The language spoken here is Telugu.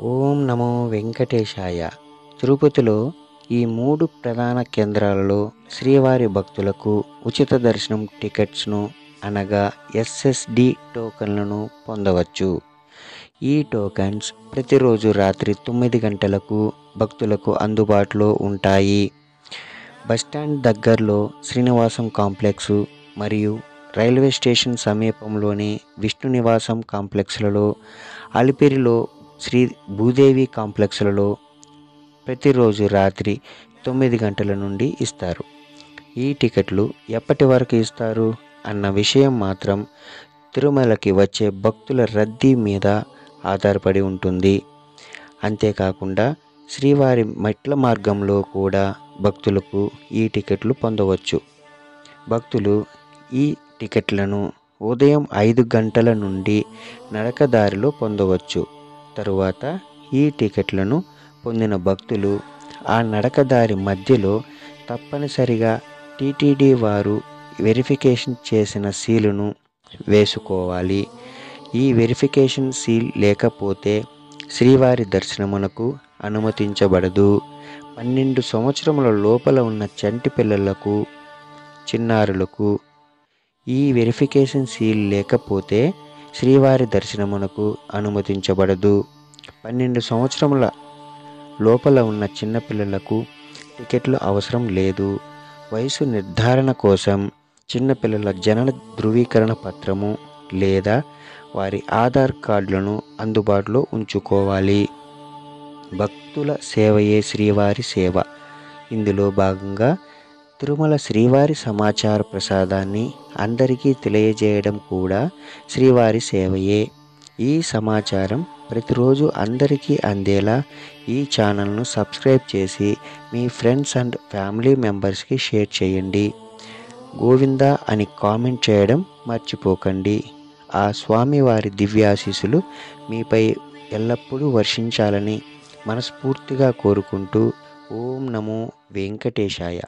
ఓం నమో వెంకటేశాయ. తిరుపతిలో ఈ 3 ప్రధాన కేంద్రాలలో శ్రీవారి భక్తులకు ఉచిత దర్శనం టికెట్స్‌ను అనగా ఎస్ఎస్‌డి టోకెన్లను పొందవచ్చు. ఈ టోకెన్స్ ప్రతిరోజు రాత్రి 9 గంటలకు భక్తులకు అందుబాటులో ఉంటాయి. బస్టాండ్ దగ్గరలో శ్రీనివాసం కాంప్లెక్సు మరియు రైల్వే స్టేషన్ సమీపంలోని విష్ణు నివాసం కాంప్లెక్స్‌లలో, అలిపిరిలో శ్రీ భూదేవి కాంప్లెక్స్‌లలో ప్రతిరోజు రాత్రి 9 గంటల నుండి ఇస్తారు. ఈ టికెట్లు ఎప్పటి వరకు ఇస్తారు అన్న విషయం మాత్రం తిరుమలకి వచ్చే భక్తుల రద్దీ మీద ఆధారపడి ఉంటుంది. అంతేకాకుండా శ్రీవారి మెట్ల మార్గంలో కూడా భక్తులకు ఈ టికెట్లు పొందవచ్చు. భక్తులు ఈ టికెట్లను ఉదయం 5 గంటల నుండి నడకదారిలో పొందవచ్చు. తరువాత ఈ టికెట్లను పొందిన భక్తులు ఆ నడకదారి మధ్యలో తప్పనిసరిగా టీటీడీ వారు వెరిఫికేషన్ చేసిన సీలును వేసుకోవాలి. ఈ వెరిఫికేషన్ సీల్ లేకపోతే శ్రీవారి దర్శనమునకు అనుమతించబడదు. 12 సంవత్సరముల లోపల ఉన్న చంటి పిల్లలకు, చిన్నారులకు ఈ వెరిఫికేషన్ సీల్ లేకపోతే శ్రీవారి దర్శనమునకు అనుమతించబడదు. 12 సంవత్సరముల లోపల ఉన్న చిన్నపిల్లలకు టికెట్లు అవసరం లేదు. వయసు నిర్ధారణ కోసం చిన్నపిల్లల జనన ధృవీకరణ పత్రము లేదా వారి ఆధార్ కార్డులను అందుబాటులో ఉంచుకోవాలి. భక్తుల సేవయే శ్రీవారి సేవ. ఇందులో భాగంగా తిరుమల శ్రీవారి సమాచార ప్రసాదాన్ని అందరికీ తెలియజేయడం కూడా శ్రీవారి సేవయే. ఈ సమాచారం ప్రతిరోజు అందరికీ అందేలా ఈ ఛానల్ను సబ్స్క్రైబ్ చేసి మీ ఫ్రెండ్స్ అండ్ ఫ్యామిలీ మెంబర్స్కి షేర్ చేయండి. గోవిందా అని కామెంట్ చేయడం మర్చిపోకండి. ఆ స్వామివారి దివ్యాశీస్సులు మీపై ఎల్లప్పుడూ వర్షించాలని మనస్ఫూర్తిగా కోరుకుంటూ ఓం నమో వెంకటేశాయ.